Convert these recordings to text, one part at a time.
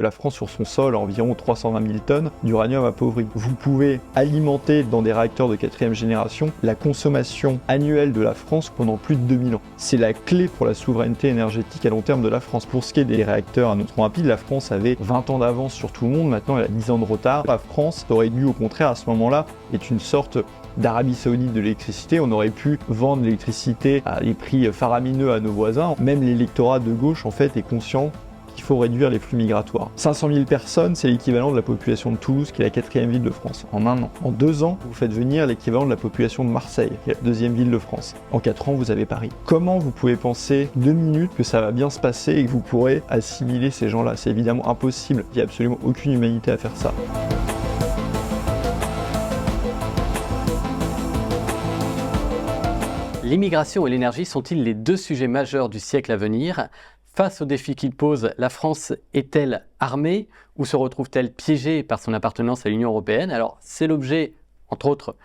La France, sur son sol, a environ 320 000 tonnes d'uranium appauvri. Vous pouvez alimenter dans des réacteurs de 4e génération la consommation annuelle de la France pendant plus de 2000 ans. C'est la clé pour la souveraineté énergétique à long terme de la France. Pour ce qui est des réacteurs à neutrons rapides, la France avait 20 ans d'avance sur tout le monde, maintenant elle a 10 ans de retard. La France aurait dû au contraire à ce moment-là être une sorte d'Arabie Saoudite de l'électricité. On aurait pu vendre l'électricité à des prix faramineux à nos voisins. Même l'électorat de gauche en fait est conscient qu'il faut réduire les flux migratoires. 500 000 personnes, c'est l'équivalent de la population de Toulouse, qui est la 4e ville de France, en un an. En 2 ans, vous faites venir l'équivalent de la population de Marseille, qui est la 2e ville de France. En 4 ans, vous avez Paris. Comment vous pouvez penser 2 minutes que ça va bien se passer et que vous pourrez assimiler ces gens-là? C'est évidemment impossible. Il n'y a absolument aucune humanité à faire ça. L'immigration et l'énergie sont-ils les 2 sujets majeurs du siècle à venir? Face aux défis qu'ils posent, la France est-elle armée ou se retrouve-t-elle piégée par son appartenance à l'Union européenne? Alors, c'est l'objet, entre autres,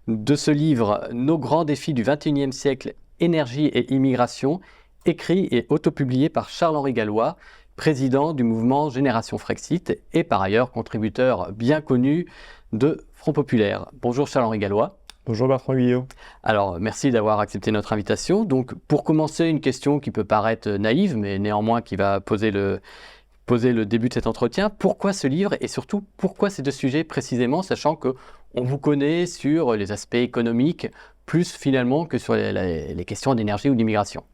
de ce livre « Nos grands défis du XXIe siècle, énergie et immigration », écrit et autopublié par Charles-Henri Gallois, président du mouvement Génération Frexit et par ailleurs contributeur bien connu de Front Populaire. Bonjour Charles-Henri Gallois. Bonjour Bertrand Guyot. Alors, merci d'avoir accepté notre invitation. Donc, pour commencer, une question qui peut paraître naïve, mais néanmoins qui va poser le début de cet entretien. Pourquoi ce livre et surtout, pourquoi ces 2 sujets précisément, sachant qu'on vous connaît sur les aspects économiques, plus finalement que sur les questions d'énergie ou d'immigration?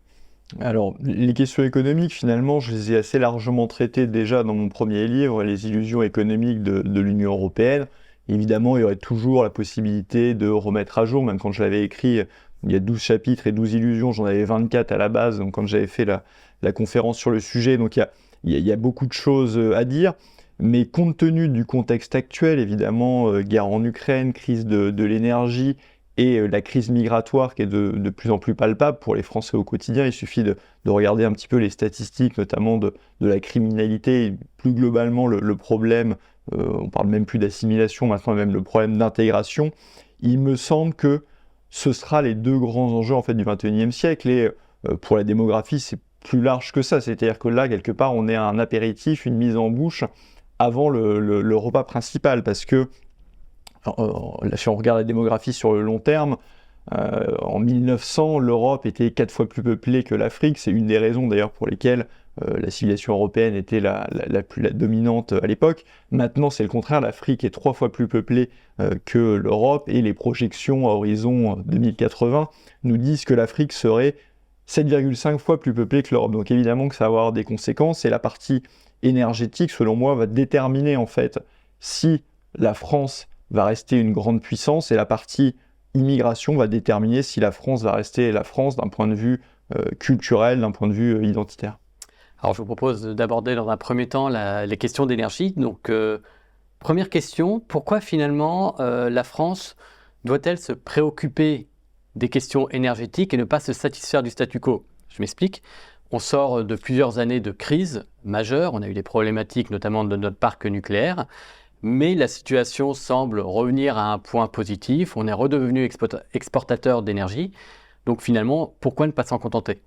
Alors, les questions économiques, finalement, je les ai assez largement traitées déjà dans mon premier livre, Les illusions économiques de l'Union européenne. Évidemment, il y aurait toujours la possibilité de remettre à jour, même quand je l'avais écrit, il y a 12 chapitres et 12 illusions, j'en avais 24 à la base, donc quand j'avais fait la conférence sur le sujet, donc il y a beaucoup de choses à dire, mais compte tenu du contexte actuel, évidemment, guerre en Ukraine, crise de l'énergie et la crise migratoire qui est de plus en plus palpable pour les Français au quotidien, il suffit de regarder un petit peu les statistiques, notamment de la criminalité, et plus globalement le problème. On parle même plus d'assimilation, maintenant même le problème d'intégration. Il me semble que ce sera les 2 grands enjeux en fait, du XXIe siècle. Et pour la démographie, c'est plus large que ça. C'est-à-dire que là, quelque part, on est à un apéritif, une mise en bouche avant le repas principal. Parce que, si on regarde la démographie sur le long terme, en 1900, l'Europe était 4 fois plus peuplée que l'Afrique. C'est une des raisons d'ailleurs pour lesquelles la civilisation européenne était la dominante à l'époque. Maintenant, c'est le contraire. L'Afrique est 3 fois plus peuplée que l'Europe et les projections à horizon 2080 nous disent que l'Afrique serait 7,5 fois plus peuplée que l'Europe. Donc évidemment que ça va avoir des conséquences et la partie énergétique, selon moi, va déterminer en fait si la France va rester une grande puissance et la partie immigration va déterminer si la France va rester la France d'un point de vue culturel, d'un point de vue identitaire. Alors, je vous propose d'aborder dans un premier temps les questions d'énergie. Donc, première question, pourquoi finalement la France doit-elle se préoccuper des questions énergétiques et ne pas se satisfaire du statu quo? Je m'explique. On sort de plusieurs années de crise majeure. On a eu des problématiques notamment de notre parc nucléaire. Mais la situation semble revenir à un point positif. On est redevenu exportateur d'énergie. Donc finalement, pourquoi ne pas s'en contenter?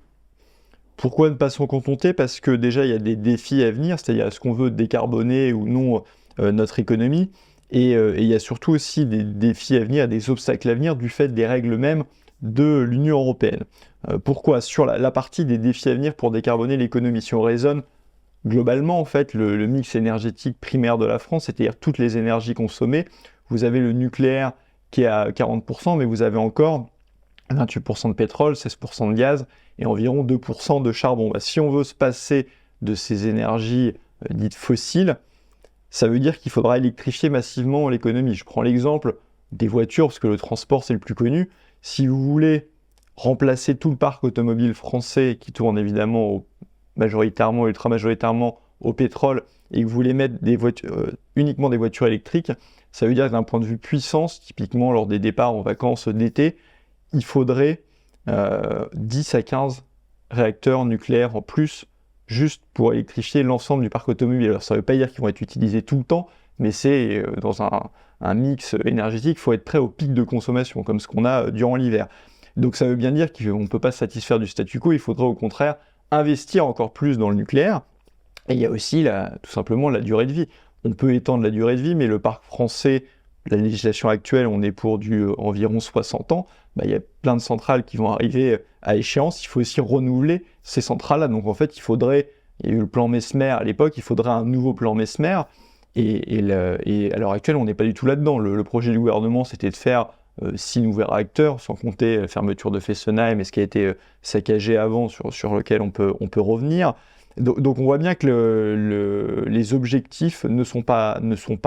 Pourquoi ne pas s'en contenter? Parce que déjà, il y a des défis à venir, c'est-à-dire est-ce qu'on veut décarboner ou non notre économie, et il y a surtout aussi des défis à venir, des obstacles à venir du fait des règles mêmes de l'Union européenne. Pourquoi? Sur la partie des défis à venir pour décarboner l'économie, si on raisonne globalement, en fait, le mix énergétique primaire de la France, c'est-à-dire toutes les énergies consommées, vous avez le nucléaire qui est à 40%, mais vous avez encore 28% de pétrole, 16% de gaz et environ 2% de charbon. Si on veut se passer de ces énergies dites fossiles, ça veut dire qu'il faudra électrifier massivement l'économie. Je prends l'exemple des voitures, parce que le transport c'est le plus connu. Si vous voulez remplacer tout le parc automobile français qui tourne évidemment majoritairement, ultra-majoritairement au pétrole, et que vous voulez mettre uniquement des voitures électriques, ça veut dire que d'un point de vue puissance, typiquement lors des départs en vacances d'été, il faudrait 10 à 15 réacteurs nucléaires en plus, juste pour électrifier l'ensemble du parc automobile. Alors ça ne veut pas dire qu'ils vont être utilisés tout le temps, mais c'est dans un mix énergétique, il faut être prêt au pic de consommation, comme ce qu'on a durant l'hiver. Donc ça veut bien dire qu'on ne peut pas se satisfaire du statu quo, il faudrait au contraire investir encore plus dans le nucléaire. Et il y a aussi tout simplement la durée de vie. On peut étendre la durée de vie, mais le parc français, la législation actuelle, on est pour environ 60 ans. Il y a plein de centrales qui vont arriver à échéance. Il faut aussi renouveler ces centrales-là. Donc en fait, il y a eu le plan Messmer à l'époque, il faudrait un nouveau plan Messmer. Et à l'heure actuelle, on n'est pas du tout là-dedans. Le projet du gouvernement, c'était de faire 6 nouveaux réacteurs, sans compter la fermeture de Fessenheim et ce qui a été saccagé avant, sur lequel on peut revenir. Donc on voit bien que les objectifs ne sont pas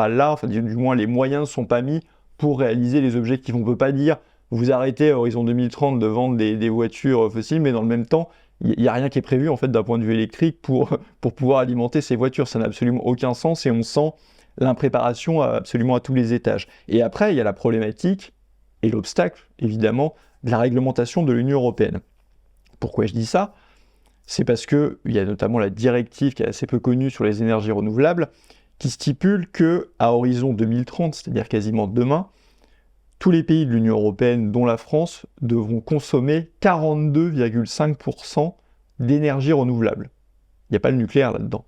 là, enfin, du moins les moyens ne sont pas mis pour réaliser les objectifs. On ne peut pas dire vous arrêtez à horizon 2030 de vendre des voitures fossiles, mais dans le même temps, il n'y a rien qui est prévu en fait, d'un point de vue électrique pour pouvoir alimenter ces voitures. Ça n'a absolument aucun sens et on sent l'impréparation absolument à tous les étages. Et après, il y a la problématique et l'obstacle, évidemment, de la réglementation de l'Union européenne. Pourquoi je dis ça ? C'est parce qu'il y a notamment la directive qui est assez peu connue sur les énergies renouvelables, qui stipule qu'à horizon 2030, c'est-à-dire quasiment demain, tous les pays de l'Union européenne, dont la France, devront consommer 42,5% d'énergie renouvelable. Il n'y a pas le nucléaire là-dedans.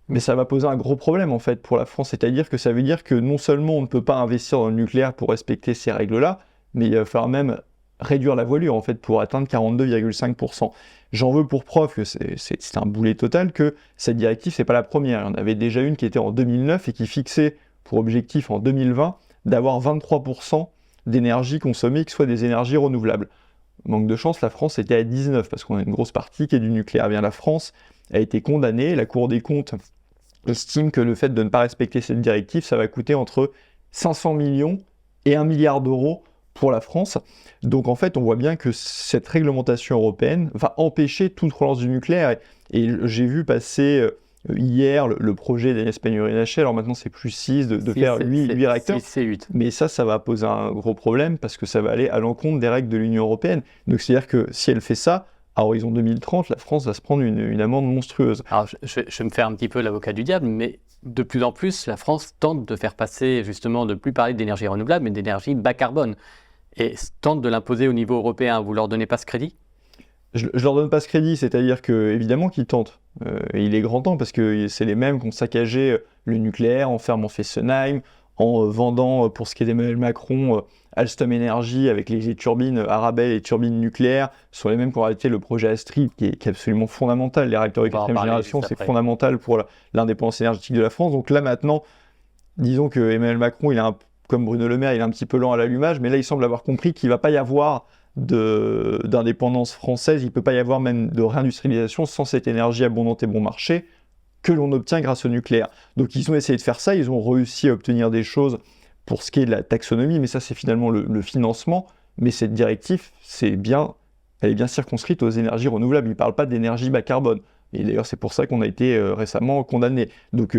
Mais ça va poser un gros problème en fait pour la France, c'est-à-dire que ça veut dire que non seulement on ne peut pas investir dans le nucléaire pour respecter ces règles-là, mais il va falloir même réduire la voilure en fait pour atteindre 42,5%. J'en veux pour preuve que c'est un boulet total que cette directive, c'est pas la première. Il y en avait déjà une qui était en 2009 et qui fixait pour objectif en 2020 d'avoir 23% d'énergie consommée qui soit des énergies renouvelables. Manque de chance, la France était à 19 parce qu'on a une grosse partie qui est du nucléaire. Bien, la France a été condamnée, la Cour des comptes estime que le fait de ne pas respecter cette directive, ça va coûter entre 500 millions et 1 milliard d'euros pour la France. Donc en fait, on voit bien que cette réglementation européenne va empêcher toute relance du nucléaire. Et j'ai vu passer hier le projet d'Agnès Pannier-Runacher, alors maintenant c'est plus 6, de faire 8 réacteurs. 6 et 8. Mais ça va poser un gros problème parce que ça va aller à l'encontre des règles de l'Union européenne. Donc c'est-à-dire que si elle fait ça, à horizon 2030, la France va se prendre une amende monstrueuse. Alors, je vais me faire un petit peu l'avocat du diable, mais de plus en plus, la France tente de faire passer, justement, de ne plus parler d'énergie renouvelable, mais d'énergie bas carbone. Et tente de l'imposer au niveau européen. Vous leur donnez pas ce crédit ? Je leur donne pas ce crédit, c'est-à-dire que évidemment qu'ils tentent. Et il est grand temps parce que c'est les mêmes qui ont saccagé le nucléaire en fermant Fessenheim, en vendant, pour ce qui est d'Emmanuel Macron, Alstom Energy avec les turbines Arabelle et turbines nucléaires, sont les mêmes qui ont arrêté le projet Astrid qui est absolument fondamental. Les réacteurs de quatrième génération, c'est fondamental pour l'indépendance énergétique de la France. Donc là maintenant, disons que Emmanuel Macron, comme Bruno Le Maire, il est un petit peu lent à l'allumage, mais là il semble avoir compris qu'il ne va pas y avoir d'indépendance française, il ne peut pas y avoir même de réindustrialisation sans cette énergie abondante et bon marché que l'on obtient grâce au nucléaire. Donc ils ont essayé de faire ça, ils ont réussi à obtenir des choses pour ce qui est de la taxonomie, mais ça c'est finalement le financement, mais cette directive, elle est bien circonscrite aux énergies renouvelables, il ne parle pas d'énergie bas carbone. Et d'ailleurs c'est pour ça qu'on a été récemment condamné. Donc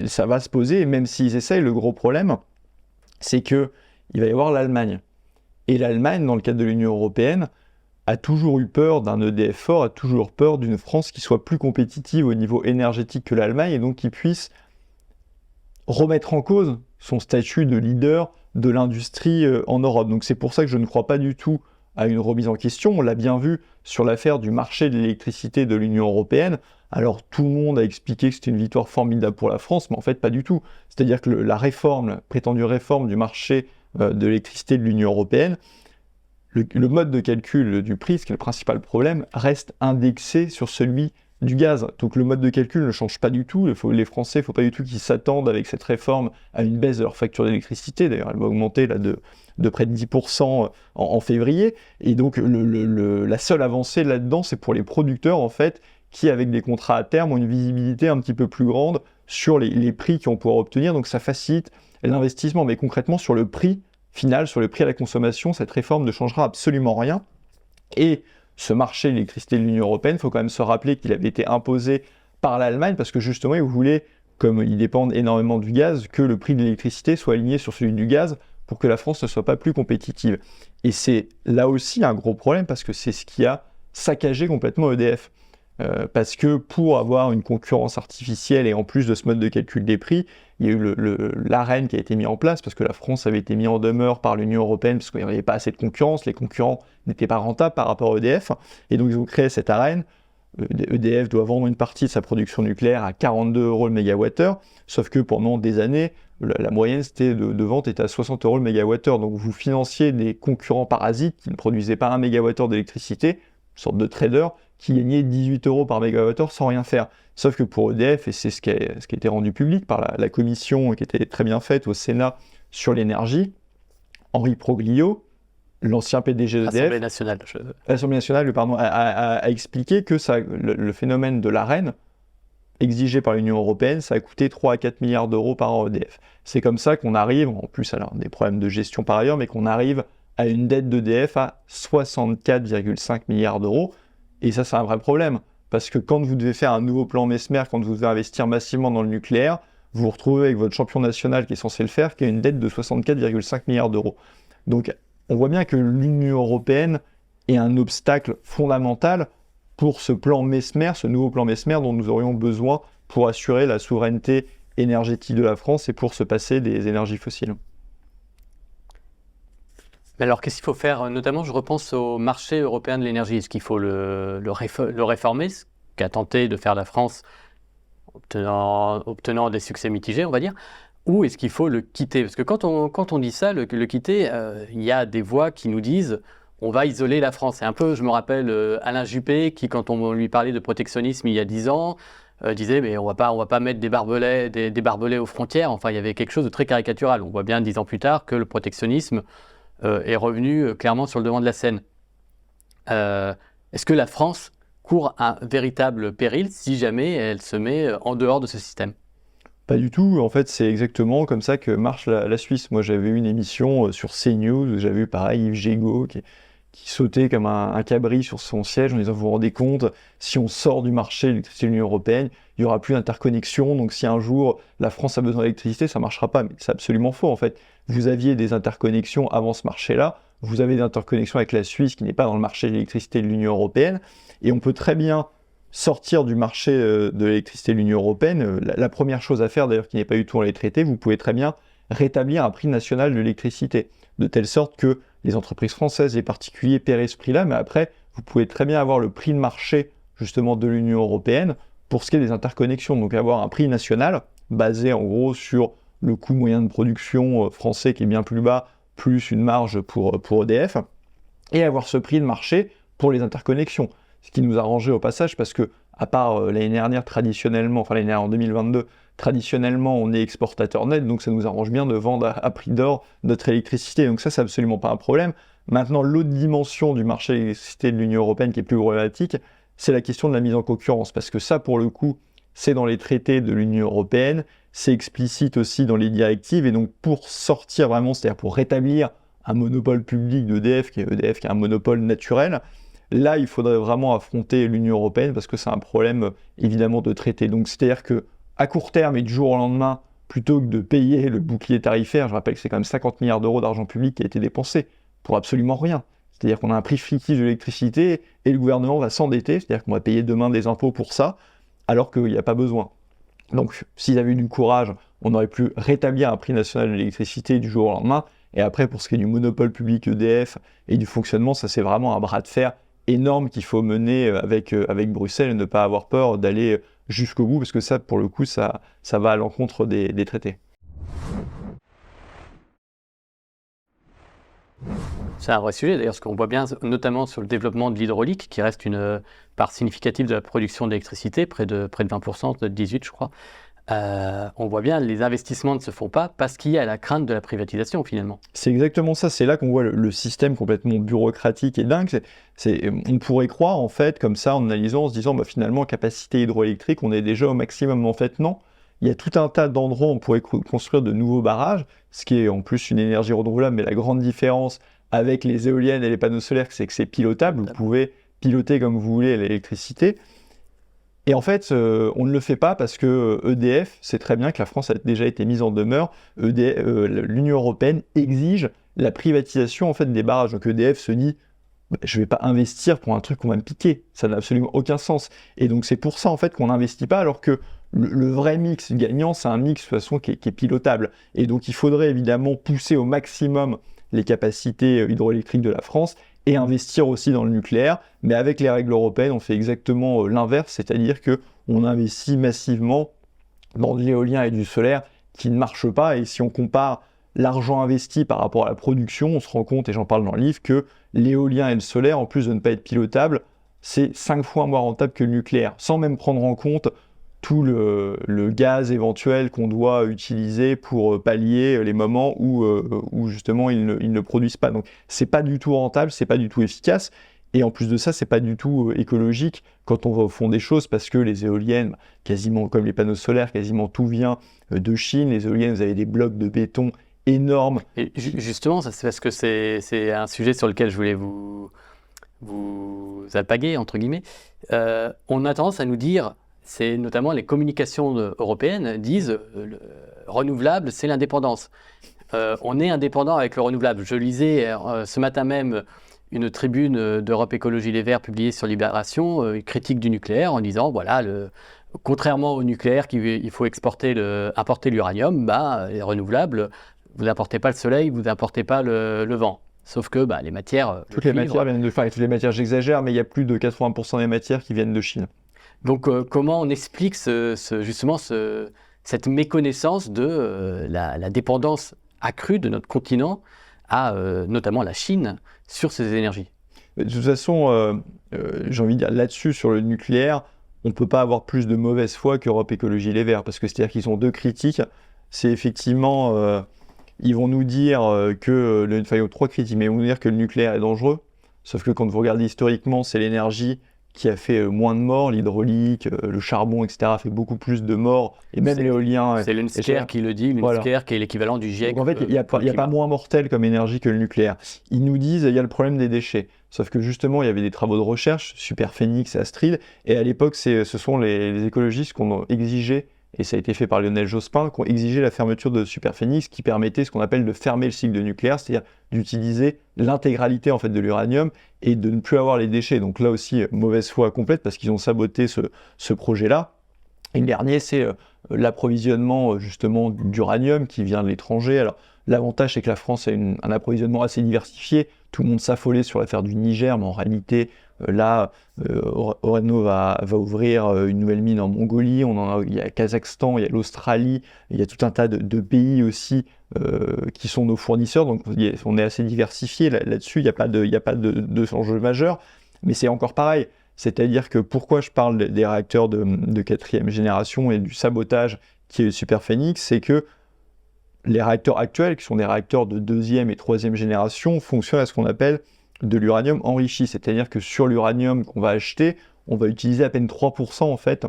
ça va se poser, et même s'ils essayent, le gros problème, c'est qu'il va y avoir l'Allemagne. Et l'Allemagne, dans le cadre de l'Union européenne, a toujours eu peur d'un EDF fort, a toujours peur d'une France qui soit plus compétitive au niveau énergétique que l'Allemagne et donc qui puisse remettre en cause son statut de leader de l'industrie en Europe. Donc c'est pour ça que je ne crois pas du tout à une remise en question. On l'a bien vu sur l'affaire du marché de l'électricité de l'Union européenne. Alors tout le monde a expliqué que c'était une victoire formidable pour la France, mais en fait pas du tout. C'est-à-dire que la prétendue réforme du marché de l'électricité de l'Union européenne, le mode de calcul du prix, ce qui est le principal problème, reste indexé sur celui du gaz. Donc le mode de calcul ne change pas du tout. Les Français, il ne faut pas du tout qu'ils s'attendent avec cette réforme à une baisse de leur facture d'électricité. D'ailleurs, elle va augmenter là, de près de 10% en février. Et donc la seule avancée là-dedans, c'est pour les producteurs, en fait, qui, avec des contrats à terme, ont une visibilité un petit peu plus grande sur les prix qu'ils vont pouvoir obtenir. Donc ça facilite l'investissement. Mais concrètement, sur le prix final, sur le prix à la consommation, cette réforme ne changera absolument rien. Et ce marché de l'électricité de l'Union européenne, il faut quand même se rappeler qu'il avait été imposé par l'Allemagne parce que justement, ils voulaient, comme ils dépendent énormément du gaz, que le prix de l'électricité soit aligné sur celui du gaz pour que la France ne soit pas plus compétitive. Et c'est là aussi un gros problème parce que c'est ce qui a saccagé complètement EDF. Parce que pour avoir une concurrence artificielle et en plus de ce mode de calcul des prix, il y a eu l'ARENH qui a été mis en place parce que la France avait été mise en demeure par l'Union européenne parce qu'il n'y avait pas assez de concurrence, les concurrents n'étaient pas rentables par rapport à EDF, et donc ils ont créé cette ARENH. EDF doit vendre une partie de sa production nucléaire à 42 € le mégawattheure, sauf que pendant des années, la moyenne de vente était à 60 € le mégawattheure. Donc vous financiez des concurrents parasites qui ne produisaient pas 1 mégawattheure d'électricité, une sorte de trader, qui gagnaient 18 € par mégawattheure sans rien faire. Sauf que pour EDF, et c'est ce qui a été rendu public par la commission qui était très bien faite au Sénat sur l'énergie, Henri Proglio, l'ancien PDG d'EDF, L'Assemblée nationale, pardon, a expliqué que le phénomène de l'Arenh, exigé par l'Union européenne, ça a coûté 3 à 4 milliards d'euros par an à EDF. C'est comme ça qu'on arrive, en plus alors des problèmes de gestion par ailleurs, mais qu'on arrive à une dette d'EDF à 64,5 milliards d'euros. Et ça, c'est un vrai problème. Parce que quand vous devez faire un nouveau plan Messmer, quand vous devez investir massivement dans le nucléaire, vous vous retrouvez avec votre champion national qui est censé le faire, qui a une dette de 64,5 milliards d'euros. Donc, on voit bien que l'Union européenne est un obstacle fondamental pour ce plan Messmer, ce nouveau plan Messmer dont nous aurions besoin pour assurer la souveraineté énergétique de la France et pour se passer des énergies fossiles. Mais alors, qu'est-ce qu'il faut faire? Notamment, je repense au marché européen de l'énergie. Est-ce qu'il faut le réformer, ce qu'a tenté de faire la France, obtenant des succès mitigés, on va dire, ou est-ce qu'il faut le quitter? Parce que quand on dit ça, le quitter, il y a des voix qui nous disent on va isoler la France. C'est un peu, je me rappelle, Alain Juppé, qui, quand on lui parlait de protectionnisme il y a 10 ans, disait mais on va pas mettre des barbelés aux frontières. Enfin, il y avait quelque chose de très caricatural. On voit bien 10 ans plus tard que le protectionnisme est revenu clairement sur le devant de la scène. Est-ce que la France court un véritable péril si jamais elle se met en dehors de ce système? Pas du tout, en fait c'est exactement comme ça que marche la Suisse. Moi j'avais eu une émission sur CNews, j'avais eu pareil Yves Gégaud qui sautait comme un cabri sur son siège en disant vous vous rendez compte, si on sort du marché de l'électricité de l'Union européenne, il n'y aura plus d'interconnexion, donc si un jour la France a besoin d'électricité, ça ne marchera pas. Mais c'est absolument faux en fait. Vous aviez des interconnexions avant ce marché-là, vous avez des interconnexions avec la Suisse qui n'est pas dans le marché de l'électricité de l'Union européenne, et on peut très bien sortir du marché de l'électricité de l'Union européenne. La première chose à faire d'ailleurs qui n'est pas du tout dans les traités, vous pouvez très bien rétablir un prix national de l'électricité, de telle sorte que les entreprises françaises, les particuliers paieraient ce prix-là, mais après, vous pouvez très bien avoir le prix de marché justement de l'Union européenne pour ce qui est des interconnexions, donc avoir un prix national basé en gros sur le coût moyen de production français qui est bien plus bas, plus une marge pour EDF, et avoir ce prix de marché pour les interconnexions. Ce qui nous a arrangé au passage parce que, à part l'année dernière traditionnellement, enfin l'année dernière en 2022, traditionnellement on est exportateur net, donc ça nous arrange bien de vendre à prix d'or notre électricité, donc ça c'est absolument pas un problème. Maintenant l'autre dimension du marché de l'électricité de l'Union européenne qui est plus problématique, c'est la question de la mise en concurrence, parce que ça pour le coup c'est dans les traités de l'Union européenne, c'est explicite aussi dans les directives, et donc pour sortir vraiment, c'est-à-dire pour rétablir un monopole public d'EDF, qui est un monopole naturel, là, il faudrait vraiment affronter l'Union européenne parce que c'est un problème évidemment de traité. Donc, c'est-à-dire qu'à court terme et du jour au lendemain, plutôt que de payer le bouclier tarifaire, je rappelle que c'est quand même 50 milliards d'euros d'argent public qui a été dépensé pour absolument rien. C'est-à-dire qu'on a un prix fictif de l'électricité et le gouvernement va s'endetter, c'est-à-dire qu'on va payer demain des impôts pour ça, alors qu'il n'y a pas besoin. Donc, s'ils avaient eu du courage, on aurait pu rétablir un prix national de l'électricité du jour au lendemain. Et après, pour ce qui est du monopole public EDF et du fonctionnement, ça c'est vraiment un bras de fer énorme qu'il faut mener avec Bruxelles et ne pas avoir peur d'aller jusqu'au bout, parce que ça, pour le coup, ça va à l'encontre des traités. C'est un vrai sujet, d'ailleurs, ce qu'on voit bien, notamment sur le développement de l'hydraulique, qui reste une part significative de la production d'électricité, près de 20%, peut-être 18%, je crois. On voit bien, les investissements ne se font pas parce qu'il y a la crainte de la privatisation, finalement. C'est exactement ça, c'est là qu'on voit le système complètement bureaucratique et dingue. On pourrait croire, en fait, comme ça, en analysant, en se disant, finalement, capacité hydroélectrique, on est déjà au maximum. En fait, non. Il y a tout un tas d'endroits où on pourrait construire de nouveaux barrages, ce qui est en plus une énergie renouvelable, mais la grande différence avec les éoliennes et les panneaux solaires, c'est que c'est pilotable. Vous pouvez piloter comme vous voulez l'électricité. Et en fait, on ne le fait pas parce que EDF, c'est très bien que la France a déjà été mise en demeure. L'Union européenne exige la privatisation en fait, des barrages. Donc EDF se dit, je ne vais pas investir pour un truc qu'on va me piquer. Ça n'a absolument aucun sens. Et donc c'est pour ça en fait, qu'on n'investit pas, alors que le vrai mix gagnant, c'est un mix de toute façon qui est pilotable. Et donc il faudrait évidemment pousser au maximum les capacités hydroélectriques de la France et investir aussi dans le nucléaire. Mais avec les règles européennes, on fait exactement l'inverse, c'est-à-dire qu'on investit massivement dans de l'éolien et du solaire qui ne marchent pas. Et si on compare l'argent investi par rapport à la production, on se rend compte, et j'en parle dans le livre, que l'éolien et le solaire, en plus de ne pas être pilotable, c'est 5 fois moins rentable que le nucléaire, sans même prendre en compte tout le gaz éventuel qu'on doit utiliser pour pallier les moments où justement ils ne produisent pas. Donc c'est pas du tout rentable, c'est pas du tout efficace, et en plus de ça, c'est pas du tout écologique quand on va au fond des choses, parce que les éoliennes, quasiment comme les panneaux solaires, quasiment tout vient de Chine. Les éoliennes, vous avez des blocs de béton énormes. Et justement, ça, c'est parce que c'est un sujet sur lequel je voulais vous alpaguer, entre guillemets. On a tendance à nous dire, c'est notamment les communications européennes disent le renouvelable, c'est l'indépendance. On est indépendant avec le renouvelable. Je lisais ce matin même une tribune d'Europe Écologie Les Verts publiée sur Libération, une critique du nucléaire en disant, voilà, contrairement au nucléaire, il faut importer l'uranium, les renouvelables, vous n'importez pas le soleil, vous n'importez pas le vent. Sauf que les matières... Toutes les matières viennent de... toutes les matières, j'exagère, mais il y a plus de 80% des matières qui viennent de Chine. Donc comment on explique justement cette méconnaissance de la dépendance accrue de notre continent à notamment la Chine sur ces énergies? De toute façon, j'ai envie de dire là-dessus, sur le nucléaire, on ne peut pas avoir plus de mauvaise foi qu'Europe Écologie Les Verts, parce que c'est-à-dire qu'ils ont deux critiques. C'est effectivement, ils vont nous dire trois critiques, mais ils vont nous dire que le nucléaire est dangereux, sauf que quand vous regardez historiquement, c'est l'énergie qui a fait moins de morts, l'hydraulique, le charbon, etc. a fait beaucoup plus de morts, et même l'éolien. C'est l'UNSCEAR qui le dit, l'UNSCEAR qui est l'équivalent du GIEC. Donc en fait, il n'y a pas moins mortel comme énergie que le nucléaire. Ils nous disent il y a le problème des déchets. Sauf que justement, il y avait des travaux de recherche, Superphénix et Astrid, et à l'époque, ce sont les écologistes qui ont exigé, et ça a été fait par Lionel Jospin, qui ont exigé la fermeture de Superphénix, qui permettait ce qu'on appelle de fermer le cycle de nucléaire, c'est-à-dire d'utiliser l'intégralité en fait de l'uranium et de ne plus avoir les déchets. Donc là aussi, mauvaise foi complète parce qu'ils ont saboté ce projet-là. Et le dernier, c'est l'approvisionnement justement d'uranium qui vient de l'étranger. Alors l'avantage, c'est que la France a un approvisionnement assez diversifié. Tout le monde s'affolait sur l'affaire du Niger, mais en réalité, Orano va ouvrir une nouvelle mine en Mongolie. Il y a Kazakhstan, il y a l'Australie, il y a tout un tas de pays aussi qui sont nos fournisseurs. Donc on est assez diversifié là-dessus. Il n'y a pas de enjeu majeur. Mais c'est encore pareil. C'est-à-dire que pourquoi je parle des réacteurs de quatrième génération et du sabotage qui est le Superphénix, c'est que les réacteurs actuels, qui sont des réacteurs de deuxième et troisième génération, fonctionnent à ce qu'on appelle de l'uranium enrichi. C'est-à-dire que sur l'uranium qu'on va acheter, on va utiliser à peine 3% en fait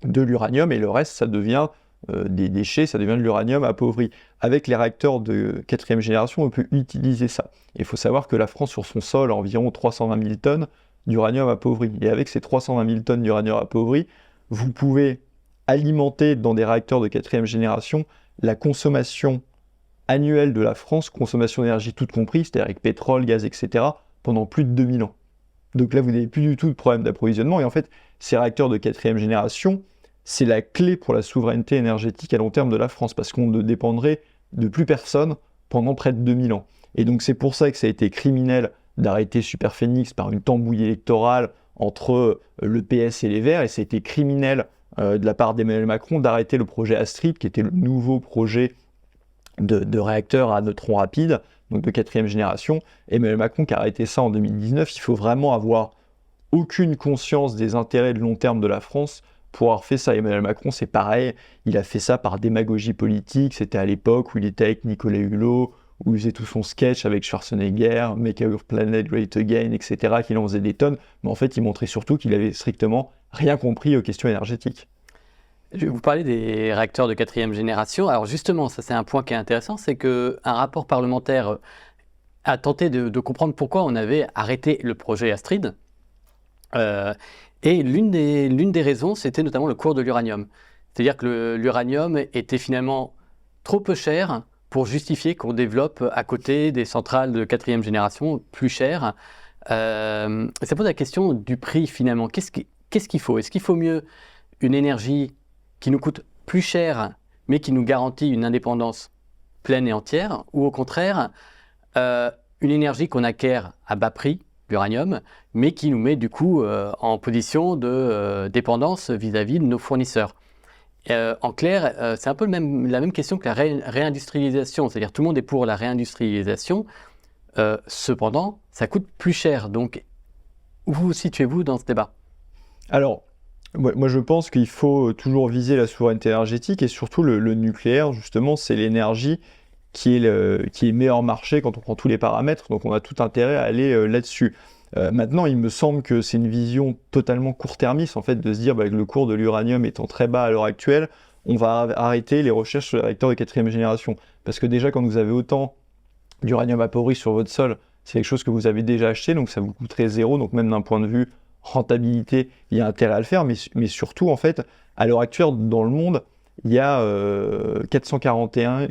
de l'uranium et le reste, ça devient des déchets, ça devient de l'uranium appauvri. Avec les réacteurs de quatrième génération, on peut utiliser ça. Il faut savoir que la France, sur son sol, a environ 320 000 tonnes d'uranium appauvri. Et avec ces 320 000 tonnes d'uranium appauvri, vous pouvez alimenter dans des réacteurs de quatrième génération la consommation annuelle de la France, consommation d'énergie toute comprise, c'est-à-dire avec pétrole, gaz, etc., pendant plus de 2000 ans. Donc là, vous n'avez plus du tout de problème d'approvisionnement. Et en fait, ces réacteurs de quatrième génération, c'est la clé pour la souveraineté énergétique à long terme de la France, parce qu'on ne dépendrait de plus personne pendant près de 2000 ans. Et donc c'est pour ça que ça a été criminel d'arrêter Superphénix par une tambouille électorale entre le PS et les Verts, et ça a été criminel de la part d'Emmanuel Macron d'arrêter le projet Astrid, qui était le nouveau projet de réacteur à neutrons rapides, donc de quatrième génération. Emmanuel Macron qui a arrêté ça en 2019. Il faut vraiment avoir aucune conscience des intérêts de long terme de la France pour avoir fait ça. Emmanuel Macron, c'est pareil, il a fait ça par démagogie politique. C'était à l'époque où il était avec Nicolas Hulot, où il faisait tout son sketch avec Schwarzenegger, Make Our Planet Great Again, etc., qu'il en faisait des tonnes. Mais en fait, il montrait surtout qu'il avait strictement rien compris aux questions énergétiques. Je vais vous parler des réacteurs de quatrième génération. Alors justement, ça c'est un point qui est intéressant, c'est qu'un rapport parlementaire a tenté de comprendre pourquoi on avait arrêté le projet Astrid. Et l'une des raisons, c'était notamment le cours de l'uranium. C'est-à-dire que l'uranium était finalement trop peu cher pour justifier qu'on développe à côté des centrales de quatrième génération plus chères. Ça pose la question du prix finalement. Qu'est-ce qu'il faut? Est-ce qu'il faut mieux une énergie qui nous coûte plus cher, mais qui nous garantit une indépendance pleine et entière, ou au contraire, une énergie qu'on acquiert à bas prix, l'uranium, mais qui nous met du coup en position de dépendance vis-à-vis de nos fournisseurs. En clair, c'est un peu la même question que la réindustrialisation, c'est-à-dire tout le monde est pour la réindustrialisation, cependant, ça coûte plus cher. Donc, où vous situez-vous dans ce débat? Alors, moi je pense qu'il faut toujours viser la souveraineté énergétique et surtout le nucléaire, justement, c'est l'énergie qui est meilleur marché quand on prend tous les paramètres, donc on a tout intérêt à aller là-dessus. Maintenant, il me semble que c'est une vision totalement court-termiste, en fait, de se dire que le cours de l'uranium étant très bas à l'heure actuelle, on va arrêter les recherches sur les réacteurs de 4e génération. Parce que déjà, quand vous avez autant d'uranium appauvri sur votre sol, c'est quelque chose que vous avez déjà acheté, donc ça vous coûterait zéro, donc même d'un point de vue rentabilité, il y a intérêt à le faire, mais surtout, en fait, à l'heure actuelle, dans le monde, il y a 441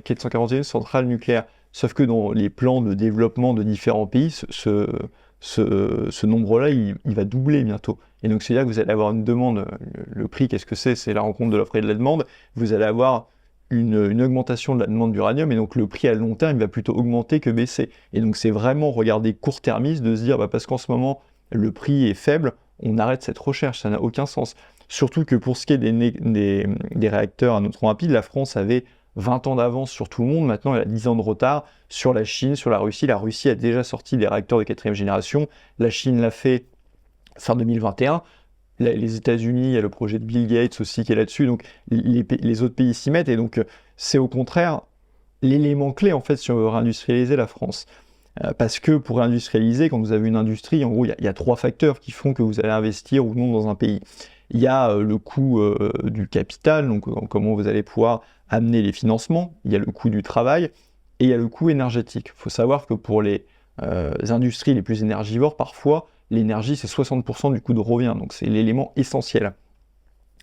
centrales nucléaires. Sauf que dans les plans de développement de différents pays, ce nombre-là, il va doubler bientôt. Et donc, c'est-à-dire que vous allez avoir une demande. Le prix, qu'est-ce que c'est? C'est la rencontre de l'offre et de la demande. Vous allez avoir une augmentation de la demande d'uranium, et donc le prix à long terme, il va plutôt augmenter que baisser. Et donc, c'est vraiment regarder court-termiste de se dire, parce qu'en ce moment, le prix est faible, on arrête cette recherche. Ça n'a aucun sens. Surtout que pour ce qui est des réacteurs à neutrons rapides, la France avait 20 ans d'avance sur tout le monde. Maintenant, elle a 10 ans de retard sur la Chine, sur la Russie. La Russie a déjà sorti des réacteurs de 4e génération. La Chine l'a fait fin 2021. Les États-Unis, il y a le projet de Bill Gates aussi qui est là-dessus. Donc, les autres pays s'y mettent. Et donc, c'est au contraire l'élément clé, en fait, si on veut réindustrialiser la France. Parce que pour réindustrialiser, quand vous avez une industrie, en gros, il y a 3 facteurs qui font que vous allez investir ou non dans un pays. Il y a le coût du capital, donc comment vous allez pouvoir amener les financements. Il y a le coût du travail et il y a le coût énergétique. Il faut savoir que pour les industries les plus énergivores, parfois, l'énergie, c'est 60% du coût de revient. Donc, c'est l'élément essentiel.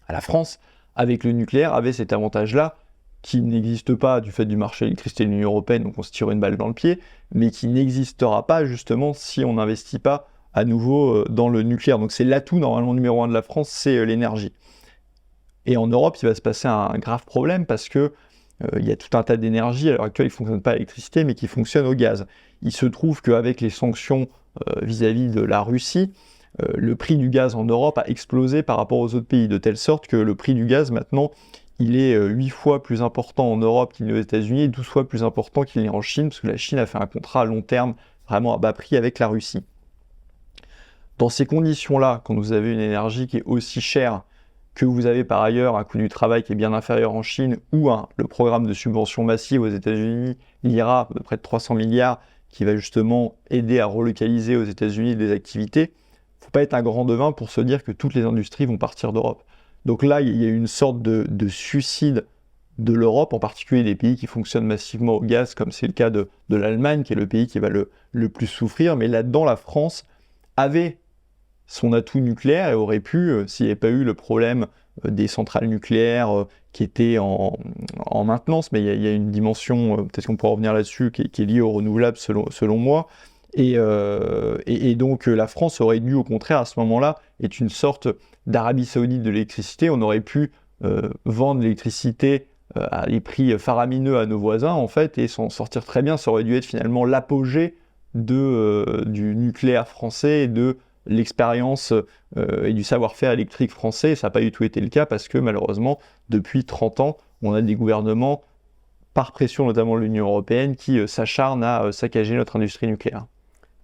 La France, avec le nucléaire, avait cet avantage-là qui n'existe pas du fait du marché de l'électricité de l'Union européenne, donc on se tire une balle dans le pied, mais qui n'existera pas justement si on n'investit pas à nouveau dans le nucléaire. Donc c'est l'atout normalement numéro 1 de la France, c'est l'énergie. Et en Europe, il va se passer un grave problème parce que il y a tout un tas d'énergies à l'heure actuelle qui ne fonctionnent pas à l'électricité, mais qui fonctionnent au gaz. Il se trouve qu'avec les sanctions vis-à-vis de la Russie, le prix du gaz en Europe a explosé par rapport aux autres pays, de telle sorte que le prix du gaz maintenant, il est 8 fois plus important en Europe qu'il n'est aux États-Unis et 12 fois plus important qu'il n'est en Chine, parce que la Chine a fait un contrat à long terme, vraiment à bas prix avec la Russie. Dans ces conditions-là, quand vous avez une énergie qui est aussi chère, que vous avez par ailleurs un coût du travail qui est bien inférieur en Chine, ou le programme de subvention massive aux États-Unis, l'IRA, de près de 300 milliards, qui va justement aider à relocaliser aux États-Unis des activités, il ne faut pas être un grand devin pour se dire que toutes les industries vont partir d'Europe. Donc là, il y a une sorte de suicide de l'Europe, en particulier des pays qui fonctionnent massivement au gaz, comme c'est le cas de l'Allemagne, qui est le pays qui va le plus souffrir. Mais là-dedans, la France avait son atout nucléaire et aurait pu, s'il n'y avait pas eu le problème des centrales nucléaires qui étaient en maintenance, mais il y a une dimension, peut-être qu'on pourra revenir là-dessus, qui est liée aux renouvelables selon moi. Et donc la France aurait dû, au contraire, à ce moment-là, être une sorte d'Arabie Saoudite de l'électricité. On aurait pu vendre l'électricité à des prix faramineux à nos voisins, en fait, et s'en sortir très bien. Ça aurait dû être finalement l'apogée du nucléaire français et de l'expérience et du savoir-faire électrique français. Ça n'a pas du tout été le cas parce que, malheureusement, depuis 30 ans, on a des gouvernements, par pression notamment de l'Union européenne, qui s'acharnent à saccager notre industrie nucléaire.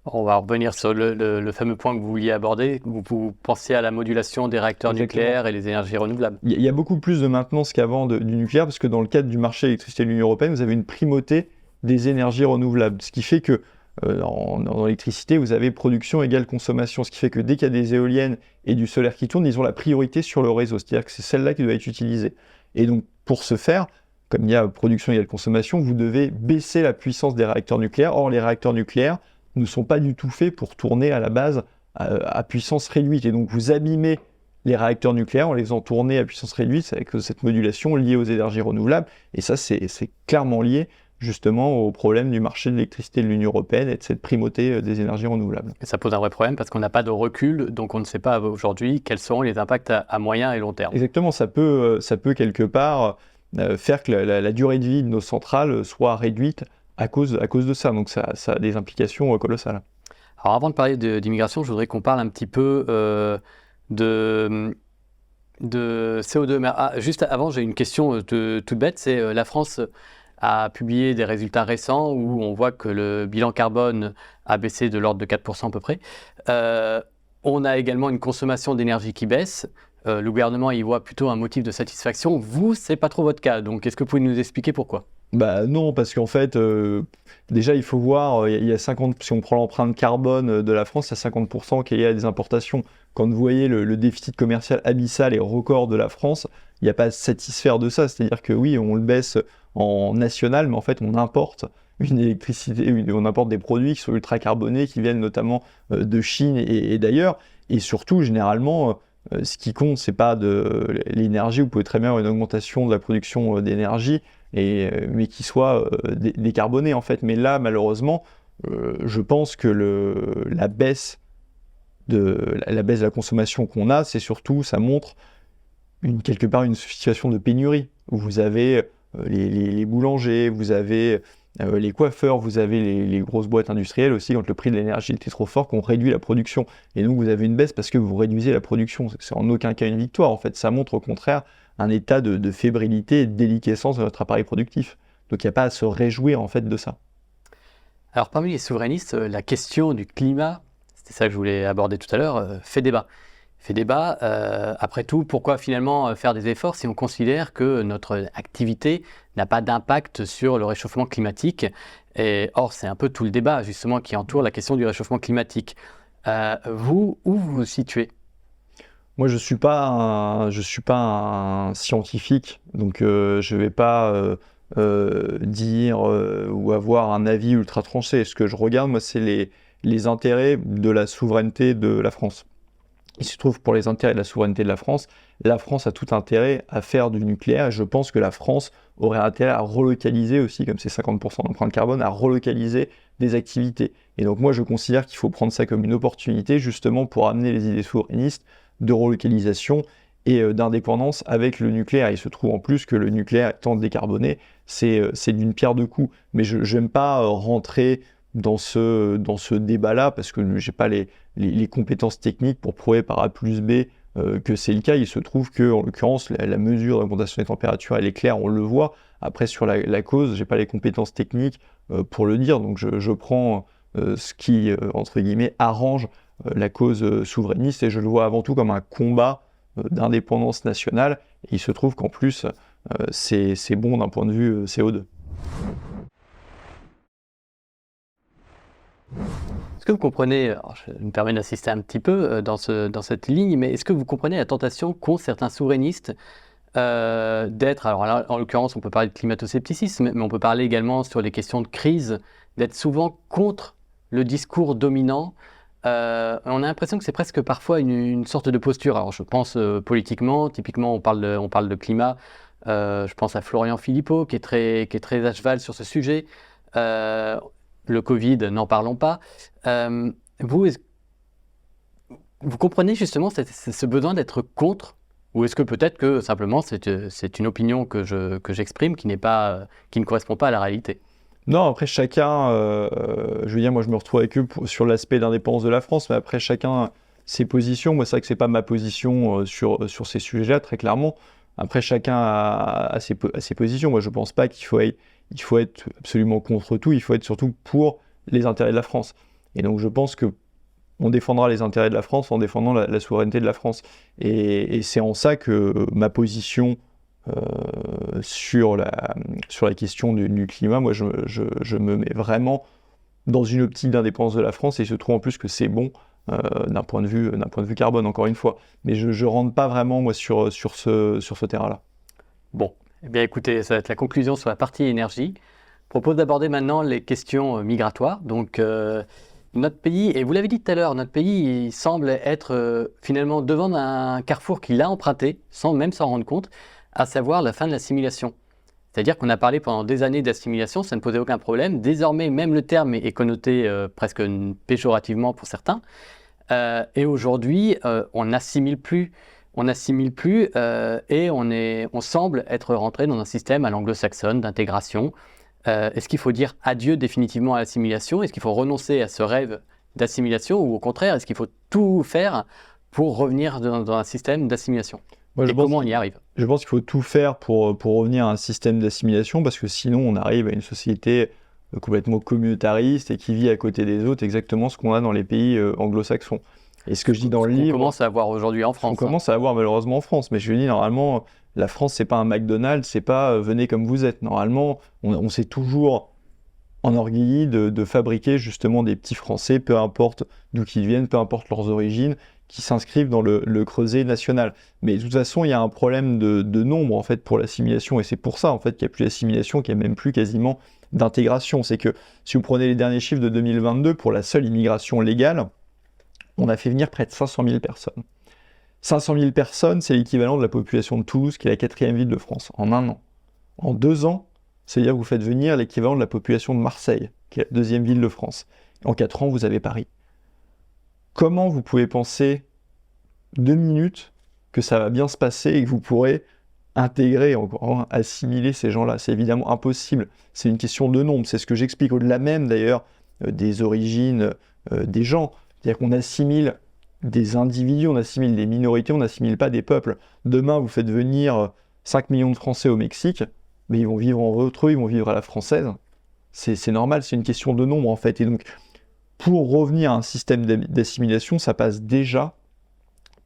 On va revenir sur le fameux point que vous vouliez aborder. Vous pensez à la modulation des réacteurs Exactement. nucléaires et les énergies renouvelables. Il y a beaucoup plus de maintenance qu'avant du nucléaire, parce que dans le cadre du marché électricité de l'Union européenne, vous avez une primauté des énergies renouvelables. Ce qui fait que dans l'électricité, vous avez production égale consommation. Ce qui fait que dès qu'il y a des éoliennes et du solaire qui tournent, ils ont la priorité sur le réseau. C'est-à-dire que c'est celle-là qui doit être utilisée. Et donc, pour ce faire, comme il y a production égale consommation, vous devez baisser la puissance des réacteurs nucléaires. Or, les réacteurs nucléaires ne sont pas du tout faits pour tourner à la base à puissance réduite. Et donc, vous abîmez les réacteurs nucléaires en les faisant tourner à puissance réduite avec cette modulation liée aux énergies renouvelables. Et ça, c'est clairement lié justement au problème du marché de l'électricité de l'Union européenne et de cette primauté des énergies renouvelables. Et ça pose un vrai problème parce qu'on n'a pas de recul, donc on ne sait pas aujourd'hui quels seront les impacts à moyen et long terme. Exactement, ça peut quelque part faire que la durée de vie de nos centrales soit réduite à cause de ça. Donc ça a des implications colossales. Alors avant de parler d'immigration, je voudrais qu'on parle un petit peu de CO2. Mais juste avant, j'ai une question toute bête. C'est la France a publié des résultats récents où on voit que le bilan carbone a baissé de l'ordre de 4% à peu près. On a également une consommation d'énergie qui baisse. Le gouvernement y voit plutôt un motif de satisfaction. Vous, c'est pas trop votre cas. Donc, est-ce que vous pouvez nous expliquer pourquoi? Bah non, parce qu'en fait, déjà il faut voir, il y a 50, si on prend l'empreinte carbone de la France, il y a 50% qui est lié à des importations. Quand vous voyez le déficit commercial abyssal et record de la France, il n'y a pas à se satisfaire de ça. C'est-à-dire que oui, on le baisse en national, mais en fait on importe une électricité, on importe des produits qui sont ultra carbonés, qui viennent notamment de Chine et d'ailleurs. Et surtout, généralement, ce qui compte, c'est pas de l'énergie. Vous pouvez très bien avoir une augmentation de la production d'énergie, mais qui soit décarboné en fait. Mais là, malheureusement, je pense que la baisse de la consommation qu'on a, c'est surtout, ça montre quelque part une situation de pénurie, où vous avez les boulangers, vous avez les coiffeurs, vous avez les grosses boîtes industrielles aussi, quand le prix de l'énergie était trop fort, qu'on réduit la production. Et donc vous avez une baisse parce que vous réduisez la production. C'est en aucun cas une victoire, en fait. Ça montre au contraire un état de fébrilité et de déliquescence de notre appareil productif. Donc il n'y a pas à se réjouir en fait de ça. Alors parmi les souverainistes, la question du climat, c'était ça que je voulais aborder tout à l'heure, fait débat. Après tout, pourquoi finalement faire des efforts si on considère que notre activité n'a pas d'impact sur le réchauffement climatique? Or, c'est un peu tout le débat justement qui entoure la question du réchauffement climatique. Vous, où vous vous situez? Moi, je suis pas un scientifique, donc je vais pas dire ou avoir un avis ultra tranché. Ce que je regarde, moi, c'est les intérêts de la souveraineté de la France. Il se trouve pour les intérêts de la souveraineté de la France a tout intérêt à faire du nucléaire et je pense que la France aurait intérêt à relocaliser aussi, comme c'est 50% d'empreinte carbone, à relocaliser des activités. Et donc moi je considère qu'il faut prendre ça comme une opportunité justement pour amener les idées souverainistes de relocalisation et d'indépendance avec le nucléaire. Il se trouve en plus que le nucléaire étant décarboné, c'est d'une pierre deux coups. Mais je n'aime pas rentrer dans ce débat-là parce que j'ai pas les compétences techniques pour prouver par A plus B que c'est le cas. Il se trouve que, en l'occurrence, la mesure d'augmentation des températures, elle est claire, on le voit. Après, sur la cause, j'ai pas les compétences techniques pour le dire, donc je prends ce qui, entre guillemets, arrange la cause souverainiste et je le vois avant tout comme un combat d'indépendance nationale. Et il se trouve qu'en plus, c'est bon d'un point de vue CO2. Est-ce que vous comprenez, alors je me permets d'insister un petit peu dans cette ligne, mais est-ce que vous comprenez la tentation qu'ont certains souverainistes d'être, alors là, en l'occurrence on peut parler de climato-scepticisme, mais on peut parler également sur les questions de crise, d'être souvent contre le discours dominant. On a l'impression que c'est presque parfois une sorte de posture. Alors je pense politiquement, typiquement on parle de climat, je pense à Florian Philippot qui est très à cheval sur ce sujet. Le Covid, n'en parlons pas. Vous comprenez justement ce besoin d'être contre, ou est-ce que peut-être que simplement c'est une opinion que j'exprime qui ne correspond pas à la réalité? Non, après chacun, je veux dire, moi je me retrouve avec eux sur l'aspect d'indépendance de la France, mais après chacun ses positions. Moi c'est vrai que c'est pas ma position sur ces sujets-là, très clairement. Après chacun a ses positions. Moi je pense pas qu'il faut être absolument contre tout, il faut être surtout pour les intérêts de la France. Et donc je pense que on défendra les intérêts de la France en défendant la souveraineté de la France. Et c'est en ça que ma position sur la question du climat, moi je me mets vraiment dans une optique d'indépendance de la France et il se trouve en plus que c'est bon d'un point de vue carbone, encore une fois. Mais je ne rentre pas vraiment moi sur ce terrain-là. Bon, eh bien écoutez, ça va être la conclusion sur la partie énergie. Je propose d'aborder maintenant les questions migratoires. Donc notre pays, et vous l'avez dit tout à l'heure, notre pays il semble être finalement devant un carrefour qu'il a emprunté, sans même s'en rendre compte, à savoir la fin de l'assimilation. C'est-à-dire qu'on a parlé pendant des années d'assimilation, ça ne posait aucun problème. Désormais, même le terme est connoté presque péjorativement pour certains. Et aujourd'hui, on n'assimile plus. Et on semble être rentré dans un système à l'anglo-saxonne d'intégration. Est-ce qu'il faut dire adieu définitivement à l'assimilation? Est-ce qu'il faut renoncer à ce rêve d'assimilation ou au contraire, est-ce qu'il faut tout faire pour revenir dans un système d'assimilation? Moi, Et comment on y arrive? Je pense qu'il faut tout faire pour revenir à un système d'assimilation parce que sinon on arrive à une société complètement communautariste et qui vit à côté des autres, exactement ce qu'on a dans les pays anglo-saxons. Et ce que je dis dans le livre... On commence à avoir aujourd'hui en France. On commence à avoir malheureusement en France, mais je dis normalement, la France c'est pas un McDonald's, c'est pas venez comme vous êtes. Normalement, on s'est toujours enorgueilli de fabriquer justement des petits Français, peu importe d'où qu'ils viennent, peu importe leurs origines, qui s'inscrivent dans le creuset national. Mais de toute façon, il y a un problème de nombre en fait pour l'assimilation, et c'est pour ça en fait qu'il n'y a plus d'assimilation, qu'il n'y a même plus quasiment d'intégration. C'est que si vous prenez les derniers chiffres de 2022, pour la seule immigration légale, on a fait venir près de 500 000 personnes. 500 000 personnes, c'est l'équivalent de la population de Toulouse, qui est la 4e ville de France, en un an. En 2 ans, c'est-à-dire que vous faites venir l'équivalent de la population de Marseille, qui est la 2e ville de France. En 4 ans, vous avez Paris. Comment vous pouvez penser 2 minutes que ça va bien se passer et que vous pourrez intégrer, encore assimiler ces gens-là? C'est évidemment impossible. C'est une question de nombre. C'est ce que j'explique au-delà même, d'ailleurs, des origines des gens. C'est-à-dire qu'on assimile des individus, on assimile des minorités, on n'assimile pas des peuples. Demain, vous faites venir 5 millions de Français au Mexique, mais ils vont vivre entre eux, ils vont vivre à la française. C'est normal, c'est une question de nombre en fait. Et donc, pour revenir à un système d'assimilation, ça passe déjà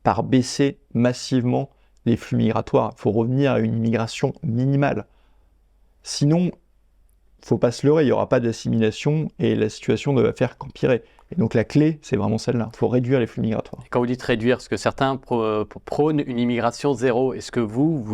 par baisser massivement les flux migratoires. Il faut revenir à une immigration minimale. Sinon, il ne faut pas se leurrer, il n'y aura pas d'assimilation et la situation ne va faire qu'empirer. Et donc la clé, c'est vraiment celle-là. Il faut réduire les flux migratoires. Et quand vous dites réduire, parce que certains prônent une immigration zéro, est-ce que vous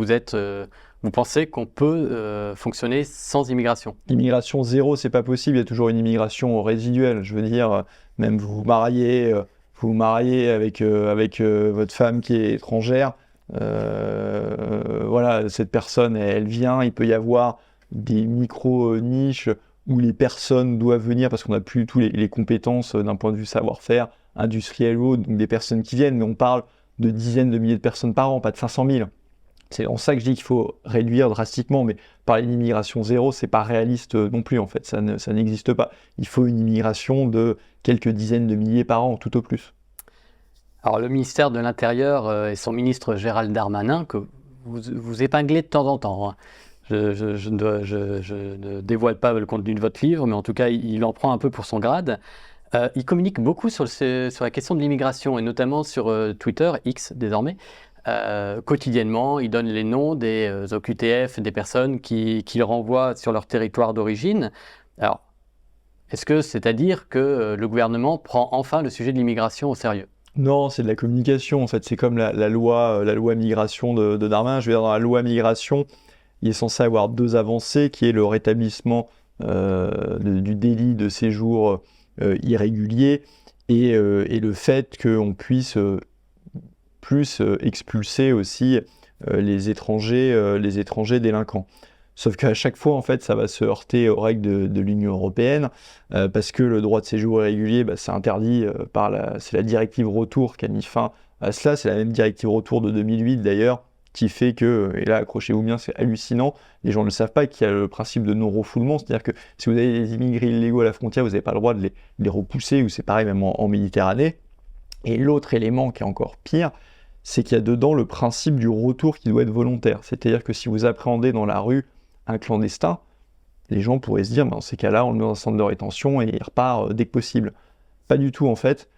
pensez qu'on peut fonctionner sans immigration? L'immigration zéro, c'est pas possible. Il y a toujours une immigration résiduelle. Je veux dire, même vous vous mariez avec votre femme qui est étrangère. Voilà, cette personne, elle vient. Il peut y avoir des micro-niches où les personnes doivent venir parce qu'on n'a plus tous les compétences d'un point de vue savoir-faire, industriel ou autre, donc des personnes qui viennent, mais on parle de dizaines de milliers de personnes par an, pas de 500 000. C'est en ça que je dis qu'il faut réduire drastiquement, mais parler d'immigration zéro, c'est pas réaliste non plus en fait, ça n'existe pas. Il faut une immigration de quelques dizaines de milliers par an, tout au plus. Alors le ministère de l'Intérieur et son ministre Gérald Darmanin, que vous épinglez de temps en temps, hein. Je ne dévoile pas le contenu de votre livre, mais en tout cas, il en prend un peu pour son grade. Il communique beaucoup sur la question de l'immigration, et notamment sur Twitter, X désormais. Quotidiennement, il donne les noms des OQTF, des personnes qu'il renvoie sur leur territoire d'origine. Alors, est-ce que c'est-à-dire que le gouvernement prend enfin le sujet de l'immigration au sérieux? Non, c'est de la communication, en fait. C'est comme la loi migration de Darmanin. Je veux dire, dans la loi migration, il est censé avoir 2 avancées, qui est le rétablissement du délit de séjour irrégulier et le fait qu'on puisse plus expulser aussi les étrangers délinquants. Sauf qu'à chaque fois, en fait, ça va se heurter aux règles de l'Union européenne parce que le droit de séjour irrégulier, c'est interdit c'est la directive retour qui a mis fin à cela. C'est la même directive retour de 2008 d'ailleurs, qui fait que, et là accrochez-vous bien, c'est hallucinant, les gens ne le savent pas, qu'il y a le principe de non-refoulement, c'est-à-dire que si vous avez des immigrés illégaux à la frontière, vous n'avez pas le droit de les repousser, ou c'est pareil même en Méditerranée. Et l'autre élément qui est encore pire, c'est qu'il y a dedans le principe du retour qui doit être volontaire, c'est-à-dire que si vous appréhendez dans la rue un clandestin, les gens pourraient se dire, dans ces cas-là, on le met dans un centre de rétention et il repart dès que possible. Pas du tout en fait,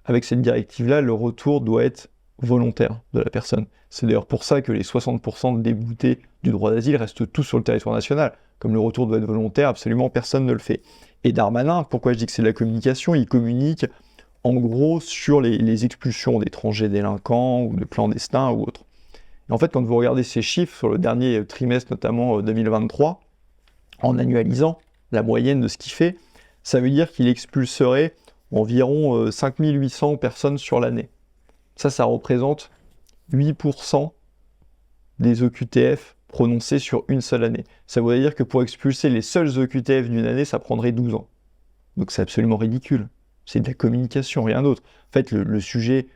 avec cette directive-là, le retour doit être volontaire de la personne. C'est d'ailleurs pour ça que les 60% de déboutés du droit d'asile restent tous sur le territoire national. Comme le retour doit être volontaire, absolument personne ne le fait. Et Darmanin, pourquoi je dis que c'est de la communication, il communique en gros sur les expulsions d'étrangers délinquants ou de clandestins ou autres. Et en fait, quand vous regardez ces chiffres sur le dernier trimestre, notamment 2023, en annualisant la moyenne de ce qu'il fait, ça veut dire qu'il expulserait environ 5800 personnes sur l'année. Ça représente 8% des OQTF prononcés sur une seule année. Ça voudrait dire que pour expulser les seuls OQTF d'une année, ça prendrait 12 ans. Donc c'est absolument ridicule. C'est de la communication, rien d'autre. En fait, le sujet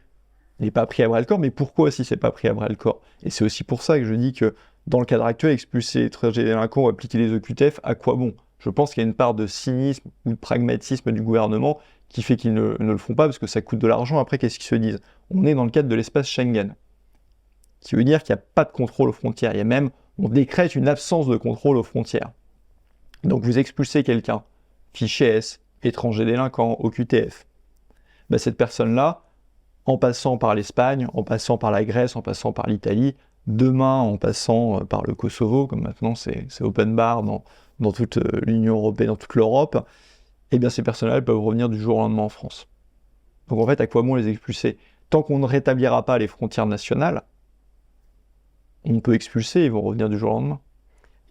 n'est pas pris à bras-le-corps, mais pourquoi si c'est pas pris à bras-le-corps? Et c'est aussi pour ça que je dis que dans le cadre actuel, expulser les étrangers délinquants ou appliquer les OQTF, à quoi bon? Je pense qu'il y a une part de cynisme ou de pragmatisme du gouvernement qui fait qu'ils ne le font pas parce que ça coûte de l'argent. Après, qu'est-ce qu'ils se disent? On est dans le cadre de l'espace Schengen, qui veut dire qu'il n'y a pas de contrôle aux frontières. Il y a même, on décrète une absence de contrôle aux frontières. Donc vous expulsez quelqu'un, fiché S, étranger délinquant, OQTF. Ben, cette personne-là, en passant par l'Espagne, en passant par la Grèce, en passant par l'Italie, demain en passant par le Kosovo, comme maintenant c'est open bar dans toute l'Union européenne, dans toute l'Europe, eh bien ces personnes-là peuvent revenir du jour au lendemain en France. Donc en fait, à quoi bon les expulser? Tant qu'on ne rétablira pas les frontières nationales, on peut expulser, ils vont revenir du jour au lendemain.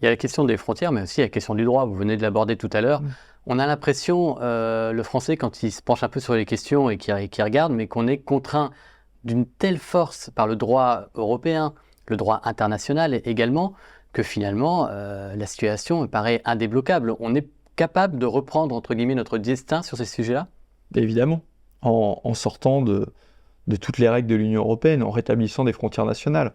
Il y a la question des frontières, mais aussi la question du droit. Vous venez de l'aborder tout à l'heure. On a l'impression, le Français, quand il se penche un peu sur les questions et qui regarde, mais qu'on est contraint d'une telle force par le droit européen, le droit international également, que finalement, la situation me paraît indébloquable. On est capable de reprendre, entre guillemets, notre destin sur ces sujets-là? Évidemment, en sortant de toutes les règles de l'Union européenne, en rétablissant des frontières nationales.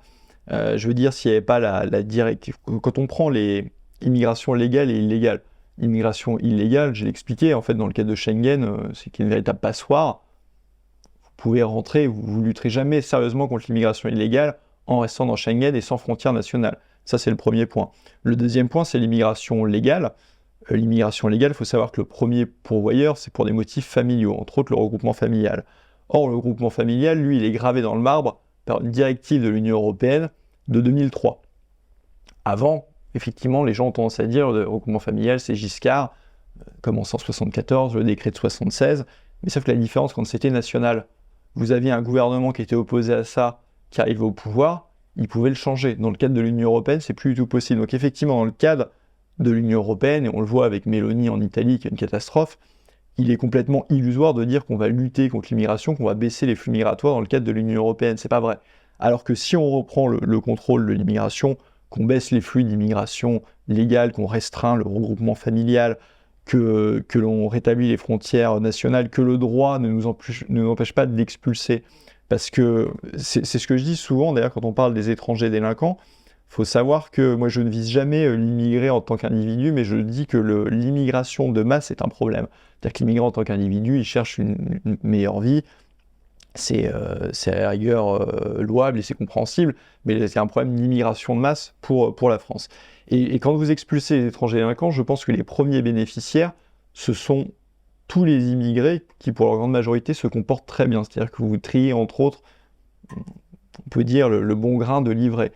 Je veux dire, s'il n'y avait pas la directive... Quand on prend l'immigration légale et illégale, l'immigration illégale, j'ai expliqué, en fait, dans le cadre de Schengen, c'est une véritable passoire. Vous pouvez rentrer, vous ne lutterez jamais sérieusement contre l'immigration illégale en restant dans Schengen et sans frontières nationales. Ça, c'est le premier point. Le deuxième point, c'est l'immigration légale. L'immigration légale, il faut savoir que le premier pourvoyeur, c'est pour des motifs familiaux, entre autres le regroupement familial. Or, le regroupement familial, lui, il est gravé dans le marbre par une directive de l'Union européenne de 2003. Avant, effectivement, les gens ont tendance à dire le regroupement familial, c'est Giscard, commence en 74, le décret de 76, mais sauf que la différence, quand c'était national, vous aviez un gouvernement qui était opposé à ça, qui arrivait au pouvoir, il pouvait le changer. Dans le cadre de l'Union européenne, c'est plus du tout possible. Donc effectivement, dans le cadre de l'Union européenne, et on le voit avec Meloni en Italie, qui est une catastrophe, il est complètement illusoire de dire qu'on va lutter contre l'immigration, qu'on va baisser les flux migratoires dans le cadre de l'Union européenne. C'est pas vrai. Alors que si on reprend le contrôle de l'immigration, qu'on baisse les flux d'immigration légale, qu'on restreint le regroupement familial, que l'on rétablit les frontières nationales, que le droit ne nous empêche pas de l'expulser. Parce que c'est ce que je dis souvent, d'ailleurs, quand on parle des étrangers délinquants, il faut savoir que moi, je ne vise jamais l'immigré en tant qu'individu, mais je dis que l'immigration de masse est un problème. C'est-à-dire que l'immigré en tant qu'individu, il cherche une meilleure vie, c'est à la rigueur louable et c'est compréhensible, mais c'est un problème d'immigration de masse pour la France. Et quand vous expulsez les étrangers délinquants, je pense que les premiers bénéficiaires, ce sont tous les immigrés qui, pour leur grande majorité, se comportent très bien. C'est-à-dire que vous triez, entre autres, on peut dire, le bon grain de livret.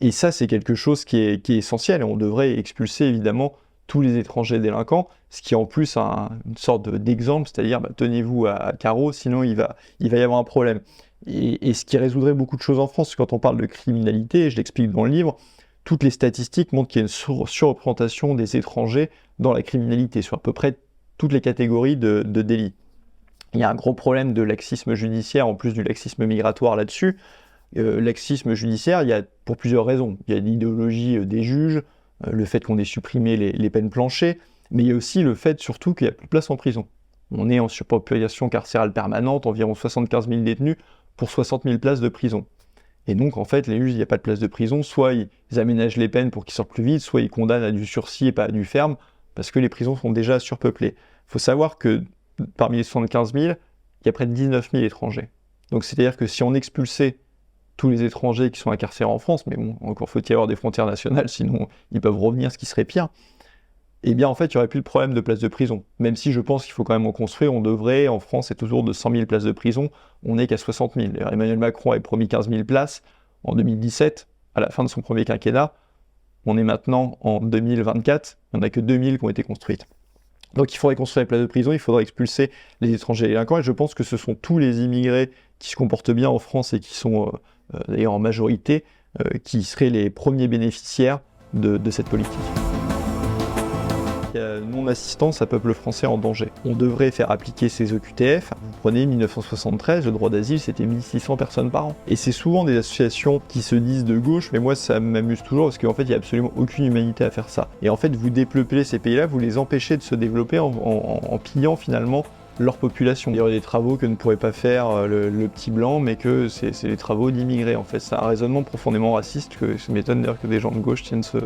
Et ça, c'est quelque chose qui est essentiel, et on devrait expulser, évidemment, tous les étrangers délinquants, ce qui en plus a une sorte d'exemple, c'est-à-dire tenez-vous à carreau, sinon il va y avoir un problème. Et ce qui résoudrait beaucoup de choses en France, quand on parle de criminalité, et je l'explique dans le livre, toutes les statistiques montrent qu'il y a une surreprésentation des étrangers dans la criminalité, sur à peu près toutes les catégories de délits. Il y a un gros problème de laxisme judiciaire, en plus du laxisme migratoire là-dessus. Laxisme judiciaire, il y a pour plusieurs raisons. Il y a l'idéologie des juges, le fait qu'on ait supprimé les peines planchées, mais il y a aussi le fait surtout qu'il n'y a plus de place en prison. On est en surpopulation carcérale permanente, environ 75 000 détenus pour 60 000 places de prison. Et donc en fait, les juges, il n'y a pas de place de prison, soit ils aménagent les peines pour qu'ils sortent plus vite, soit ils condamnent à du sursis et pas à du ferme, parce que les prisons sont déjà surpeuplées. Il faut savoir que parmi les 75 000, il y a près de 19 000 étrangers. Donc c'est-à-dire que si on expulsait tous les étrangers qui sont incarcérés en France, mais bon, encore faut-il y avoir des frontières nationales, sinon ils peuvent revenir, ce qui serait pire, eh bien en fait, il n'y aurait plus le problème de places de prison. Même si je pense qu'il faut quand même en construire, on devrait, en France, c'est autour de 100 000 places de prison, on n'est qu'à 60 000. Emmanuel Macron avait promis 15 000 places en 2017, à la fin de son premier quinquennat. On est maintenant en 2024, il n'y en a que 2000 qui ont été construites. Donc il faudrait construire les places de prison, il faudrait expulser les étrangers délinquants, et je pense que ce sont tous les immigrés qui se comportent bien en France et qui sont d'ailleurs en majorité, qui seraient les premiers bénéficiaires de cette politique. Il y a non-assistance à peuple français en danger. On devrait faire appliquer ces OQTF. Vous prenez 1973, le droit d'asile, c'était 1600 personnes par an. Et c'est souvent des associations qui se disent de gauche, mais moi ça m'amuse toujours parce qu'en fait il n'y a absolument aucune humanité à faire ça. Et en fait vous dépeuplez ces pays-là, vous les empêchez de se développer en pillant finalement leur population. Il y aurait des travaux que ne pourrait pas faire le petit blanc, mais que c'est les travaux d'immigrés en fait. C'est un raisonnement profondément raciste que ça m'étonne d'ailleurs que des gens de gauche tiennent ce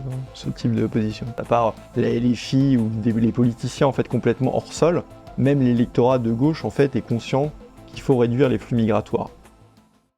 type de position. À part la LFI ou les politiciens en fait complètement hors sol, même l'électorat de gauche en fait est conscient qu'il faut réduire les flux migratoires.